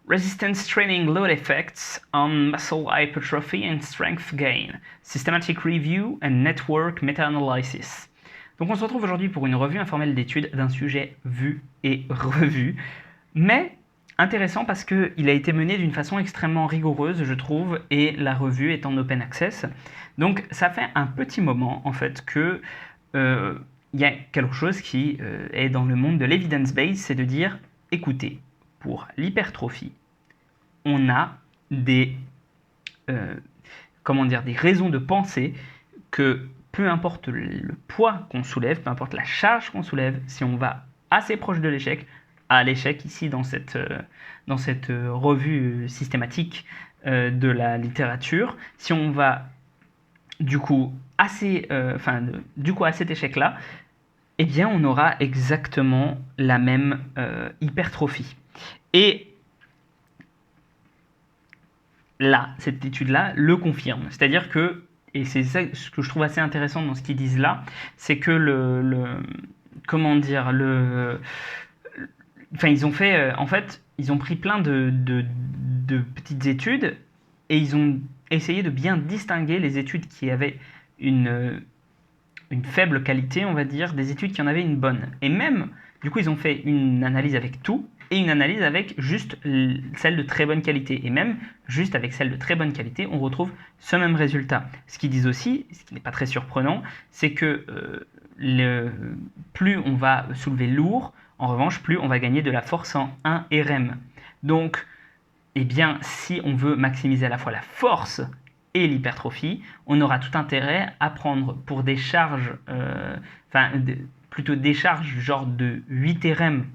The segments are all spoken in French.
Resistance training load effects on muscle hypertrophy and strength gain. Systematic review and network meta-analysis. Donc on se retrouve aujourd'hui pour une revue informelle d'études d'un sujet vu et revu, mais intéressant parce qu'il a été mené d'une façon extrêmement rigoureuse, je trouve, et la revue est en open access. Donc ça fait un petit moment en fait que y a quelque chose qui est dans le monde de l'evidence base, c'est de dire, écoutez, pour l'hypertrophie, on a des des raisons de penser que peu importe le poids qu'on soulève, peu importe la charge qu'on soulève, si on va assez proche de l'échec, à l'échec ici dans cette revue systématique de la littérature, si on va du coup à cet échec-là, eh bien on aura exactement la même hypertrophie. Et là, cette étude-là le confirme. C'est-à-dire que, et c'est ça ce que je trouve assez intéressant dans ce qu'ils disent là, c'est que ils ont fait, ils ont pris plein de petites études et ils ont essayé de bien distinguer les études qui avaient une faible qualité, on va dire, des études qui en avaient une bonne. Et même, du coup, ils ont fait une analyse avec tout et une analyse avec juste celle de très bonne qualité. Et même, juste avec celle de très bonne qualité, on retrouve ce même résultat. Ce qu'ils disent aussi, ce qui n'est pas très surprenant, c'est que plus on va soulever lourd, en revanche, plus on va gagner de la force en 1 RM. Donc, eh bien, si on veut maximiser à la fois la force et l'hypertrophie, on aura tout intérêt à prendre pour des charges, plutôt des charges genre de 8 RM,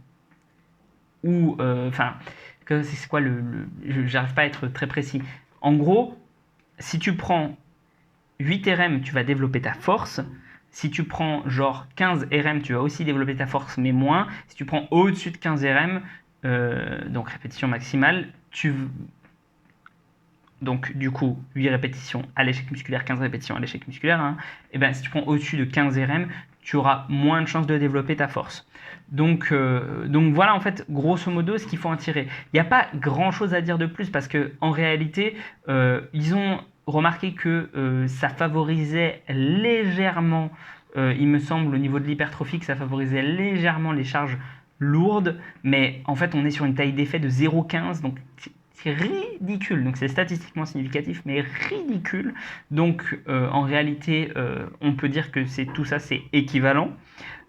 ou, c'est quoi j'arrive pas à être très précis. En gros, si tu prends 8 RM, tu vas développer ta force. Si tu prends genre 15 RM, tu vas aussi développer ta force, mais moins. Si tu prends au-dessus de 15 RM, donc répétition maximale, donc du coup 8 répétitions à l'échec musculaire, 15 répétitions à l'échec musculaire, et ben, si tu prends au-dessus de 15 RM, tu auras moins de chances de développer ta force. Donc voilà en fait grosso modo ce qu'il faut en tirer. Il n'y a pas grand chose à dire de plus parce que en réalité ils ont remarqué que ça favorisait légèrement, il me semble au niveau de l'hypertrophie, que ça favorisait légèrement les charges lourdes, mais en fait on est sur une taille d'effet de 0,15, donc c'est ridicule, donc c'est statistiquement significatif, mais ridicule. Donc en réalité, on peut dire que tout ça c'est équivalent.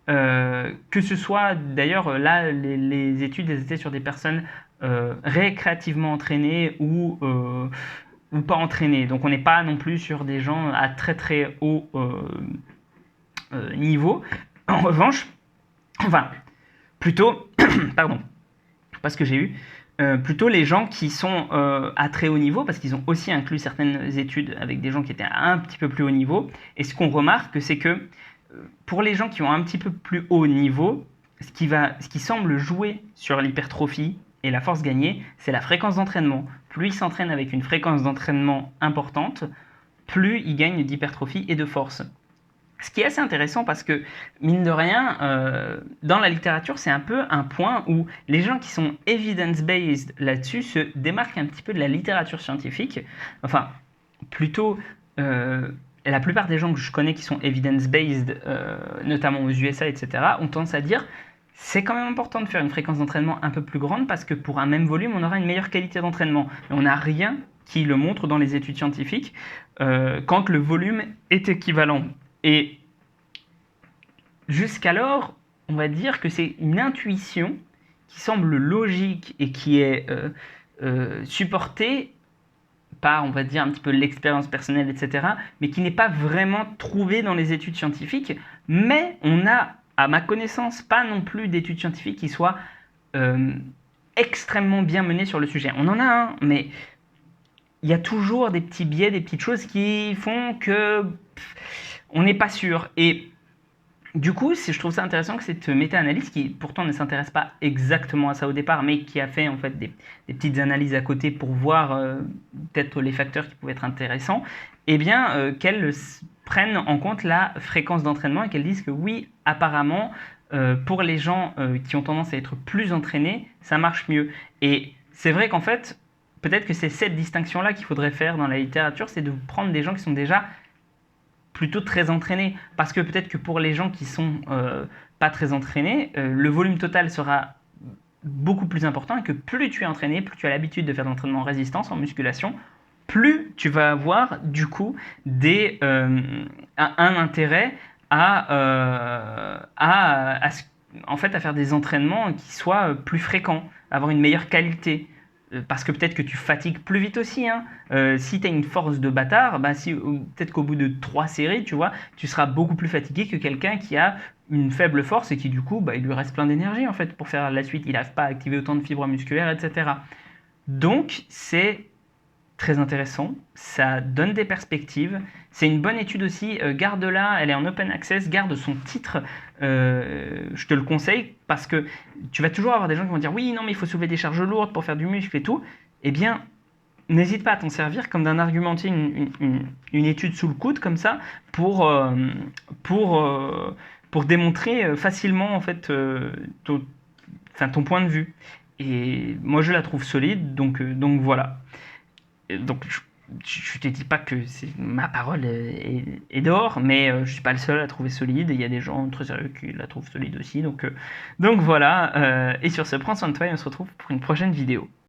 Que ce soit d'ailleurs là, les études elles étaient sur des personnes récréativement entraînées ou pas entraînées. Donc on n'est pas non plus sur des gens à très très haut niveau. En revanche, plutôt, pardon, pas ce que j'ai eu. Plutôt les gens qui sont à très haut niveau, parce qu'ils ont aussi inclus certaines études avec des gens qui étaient à un petit peu plus haut niveau. Et ce qu'on remarque, c'est que pour les gens qui ont un petit peu plus haut niveau, ce qui semble jouer sur l'hypertrophie et la force gagnée, c'est la fréquence d'entraînement. Plus ils s'entraînent avec une fréquence d'entraînement importante, plus ils gagnent d'hypertrophie et de force. Ce qui est assez intéressant parce que, mine de rien, dans la littérature, c'est un peu un point où les gens qui sont evidence-based là-dessus se démarquent un petit peu de la littérature scientifique. Enfin, plutôt, la plupart des gens que je connais qui sont evidence-based, notamment aux USA, etc., ont tendance à dire c'est quand même important de faire une fréquence d'entraînement un peu plus grande parce que pour un même volume, on aura une meilleure qualité d'entraînement. Mais on n'a rien qui le montre dans les études scientifiques quand le volume est équivalent. Et jusqu'alors, on va dire que c'est une intuition qui semble logique et qui est supportée par, on va dire, un petit peu l'expérience personnelle, etc., mais qui n'est pas vraiment trouvée dans les études scientifiques. Mais on a, à ma connaissance, pas non plus d'études scientifiques qui soient extrêmement bien menées sur le sujet. On en a un, mais il y a toujours des petits biais, des petites choses qui font que on n'est pas sûr. Et du coup, je trouve ça intéressant que cette méta-analyse, qui pourtant ne s'intéresse pas exactement à ça au départ, mais qui a fait en fait des petites analyses à côté pour voir peut-être les facteurs qui pouvaient être intéressants, eh bien qu'elle prenne en compte la fréquence d'entraînement et qu'elle dise que oui, apparemment, pour les gens qui ont tendance à être plus entraînés, ça marche mieux. Et c'est vrai qu'en fait, peut-être que c'est cette distinction-là qu'il faudrait faire dans la littérature, c'est de prendre des gens qui sont déjà plutôt très entraînés. Parce que peut-être que pour les gens qui sont pas très entraînés, le volume total sera beaucoup plus important et que plus tu es entraîné, plus tu as l'habitude de faire de l'entraînement en résistance, en musculation, plus tu vas avoir du coup un intérêt en fait, à faire des entraînements qui soient plus fréquents, avoir une meilleure qualité. Parce que peut-être que tu fatigues plus vite aussi. Hein. Si tu as une force de bâtard, bah peut-être qu'au bout de 3 séries, tu vois, tu seras beaucoup plus fatigué que quelqu'un qui a une faible force et qui du coup, bah, il lui reste plein d'énergie en fait pour faire la suite. Il n'arrive pas à activer autant de fibres musculaires, etc. Donc c'est très intéressant, ça donne des perspectives. C'est une bonne étude aussi, garde-la, elle est en open access, garde son titre, je te le conseille, parce que tu vas toujours avoir des gens qui vont dire oui, non, mais il faut soulever des charges lourdes pour faire du muscle et tout. Eh bien, n'hésite pas à t'en servir comme d'un argumentier, une étude sous le coude, comme ça, pour, euh, pour démontrer facilement en fait, ton point de vue. Et moi, je la trouve solide, donc voilà. Donc, je te dis pas que ma parole est d'or, mais je suis pas le seul à la trouver solide. Il y a des gens très sérieux qui la trouvent solide aussi. Donc voilà. Et sur ce, prends soin de toi et on se retrouve pour une prochaine vidéo.